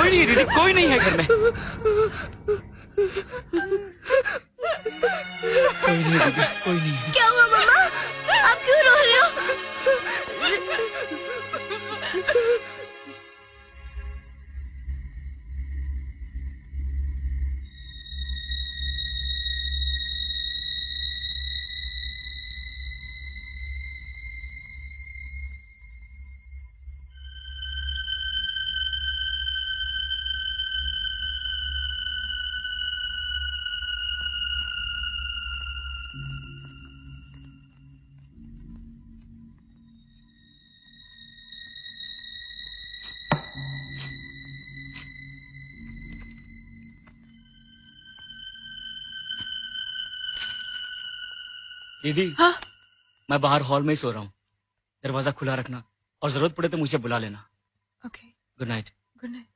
कोई नहीं है दीदी, कोई नहीं है घर में। कोई नहीं है दीदी, कोई नहीं है। क्या हुआ मम्मा? आप क्यों रो रहे हो? दीदी हाँ? मैं बाहर हॉल में ही सो रहा हूँ, दरवाजा खुला रखना और जरूरत पड़े तो मुझे बुला लेना। Okay, good night. Good night.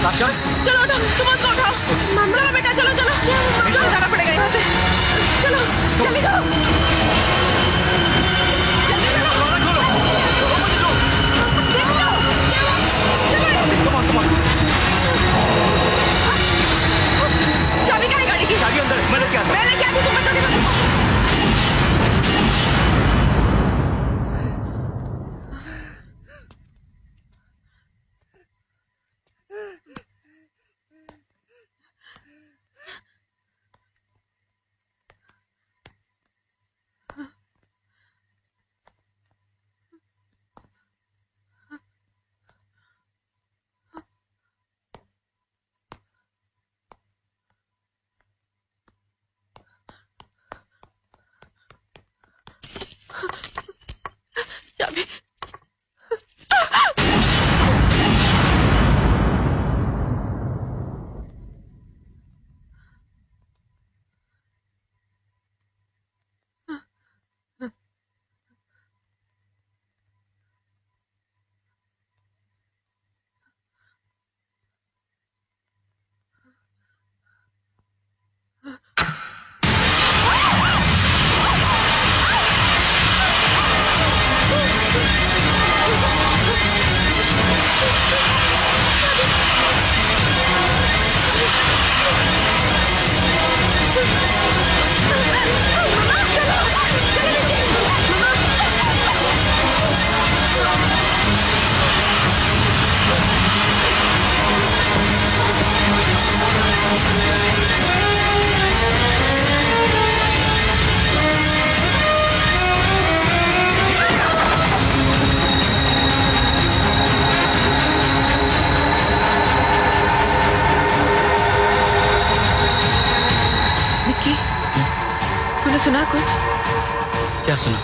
Saksha, चलो उठो, तुम उसको उठाओ। चलो बेटा, चलो चलो, चलो जाना पड़ेगा यहाँ से। चलो जल्दी करो, जल्दी करो। चाबी कहाँ है गाड़ी की? चाबी अंदर है, मैं लेके आता हूँ। मैं लेके आती हूँ, तुम बच्चों के साथ। चाबी सुना कुछ? क्या सुना?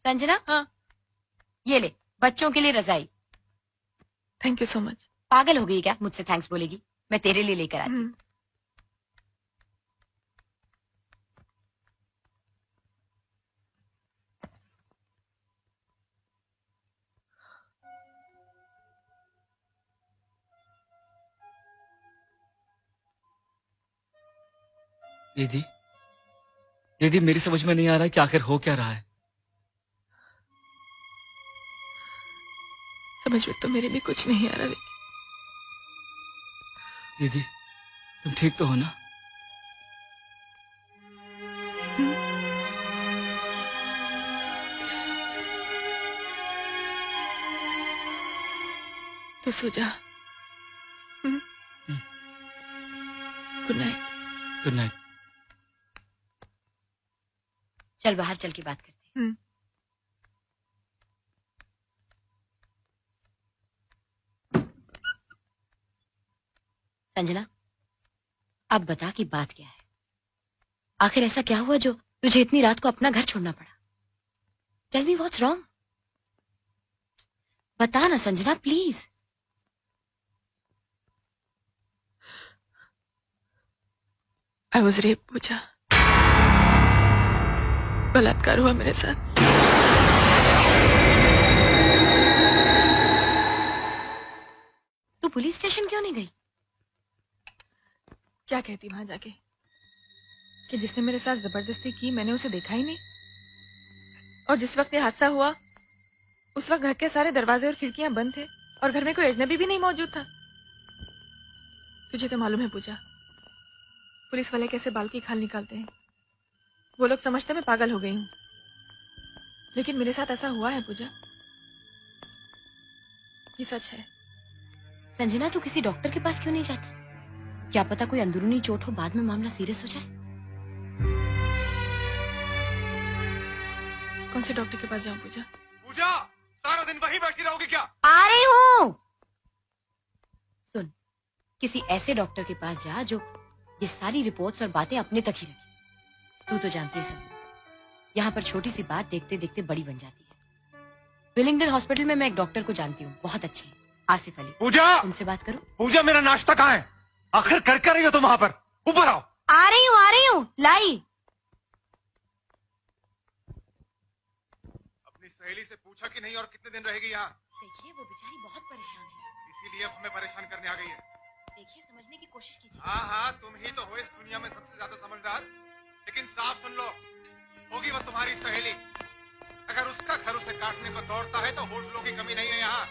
संजना, हाँ, ये ले बच्चों के लिए रजाई। Thank you so much. पागल हो गई क्या, मुझसे थैंक्स बोलेगी? मैं तेरे लिए लेकर आती हूँ। दीदी, दीदी मेरी समझ में नहीं आ रहा है कि आखिर हो क्या रहा है। समझ में तो मेरे भी कुछ नहीं आ रहा। दीदी तुम ठीक तो हो ना? तो सो जा। Good night. Good night. चल बाहर चल के बात करते हैं। संजना, अब बता कि बात क्या है? आखिर ऐसा क्या हुआ जो तुझे इतनी रात को अपना घर छोड़ना पड़ा? Tell me what's wrong. बता ना Sanjana, please. I was rape Pooja. बलात्कार हुआ मेरे साथ। तू पुलिस स्टेशन क्यों नहीं गई? क्या कहती वहां जाके कि जिसने मेरे साथ जबरदस्ती की मैंने उसे देखा ही नहीं, और जिस वक्त ये हादसा हुआ उस वक्त घर के सारे दरवाजे और खिड़कियां बंद थे और घर में कोई अजनबी भी नहीं मौजूद था। तुझे तो मालूम है पूजा, पुलिस वाले कैसे बाल की खाल निकालते हैं। वो लोग समझते मैं पागल हो गई हूँ, लेकिन मेरे साथ ऐसा हुआ है पूजा, ये सच है। संजना, तू किसी डॉक्टर के पास क्यों नहीं जाती? क्या पता कोई अंदरूनी चोट हो, बाद में मामला सीरियस हो जाए। कौन से डॉक्टर के पास जाऊं पूजा? पूजा, सारा दिन वहीं बैठी रहोगी क्या? आ रही हूँ। सुन, किसी ऐसे डॉक्टर के पास जा जो ये सारी रिपोर्ट्स और बातें अपने तक ही रखे। तू तो जानती है संजना, यहाँ पर छोटी सी बात देखते देखते बड़ी बन जाती है। विलिंगडन हॉस्पिटल में मैं एक डॉक्टर को जानती हूँ, बहुत अच्छे हैं, आसिफ अली। पूजा, उनसे बात करो। पूजा मेरा नाश्ता कहाँ है? आखिर कर रही हो तुम वहाँ पर? ऊपर आओ। आ रही हूँ, लाई। अपनी सहेली से पूछा कि नहीं और कितने दिन रहेगी यहाँ? देखिए वो बेचारी बहुत परेशान है, इसीलिए अब हमें परेशान करने आ गई है। देखिए समझने की कोशिश कीजिए। हाँ हाँ, तुम ही तो हो इस दुनिया में सबसे ज्यादा समझदार। लेकिन साफ सुन लो, होगी वो तुम्हारी सहेली। अगर उसका घर उसे काटने को दौड़ता है तो होटलों की कमी नहीं है यहाँ।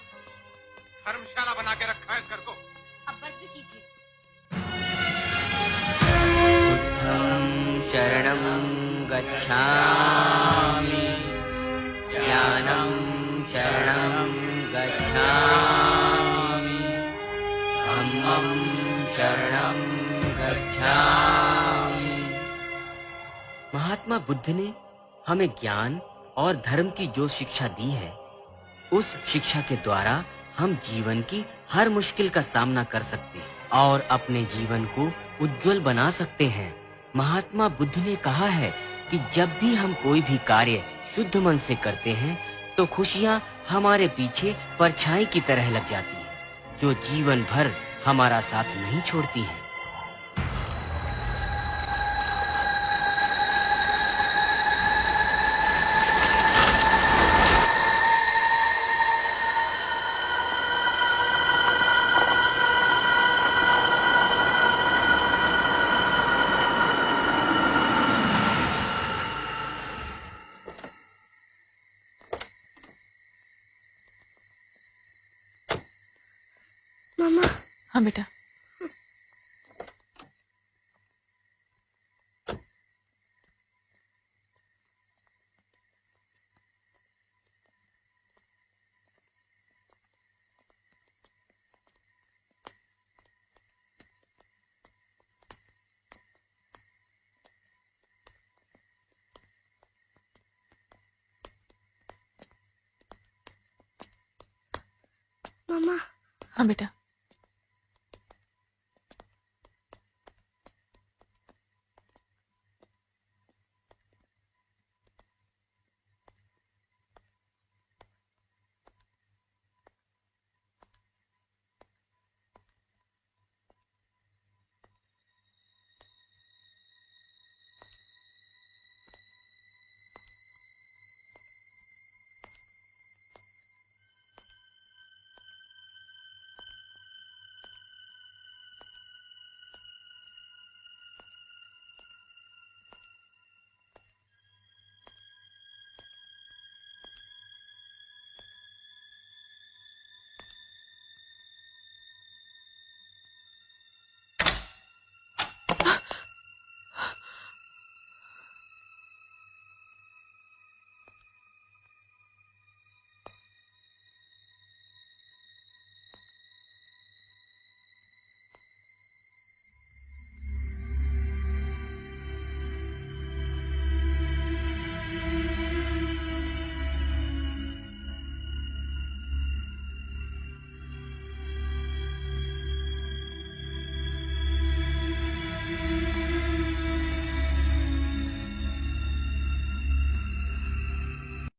धर्मशाला बना के रखा है इस घर को। अब बस भी कीजिए। बुद्धं शरणं गच्छामि, ज्ञानं शरणं गच्छामि, धम्मं शरणं गच्छामि। महात्मा बुद्ध ने हमें ज्ञान और धर्म की जो शिक्षा दी है, उस शिक्षा के द्वारा हम जीवन की हर मुश्किल का सामना कर सकते हैं और अपने जीवन को उज्जवल बना सकते हैं। महात्मा बुद्ध ने कहा है कि जब भी हम कोई भी कार्य शुद्ध मन से करते हैं तो खुशियाँ हमारे पीछे परछाई की तरह लग जाती हैं, जो जीवन भर हमारा साथ नहीं छोड़ती हैं। मामा, हाँ बेटा। मम्मा हाँ बेटा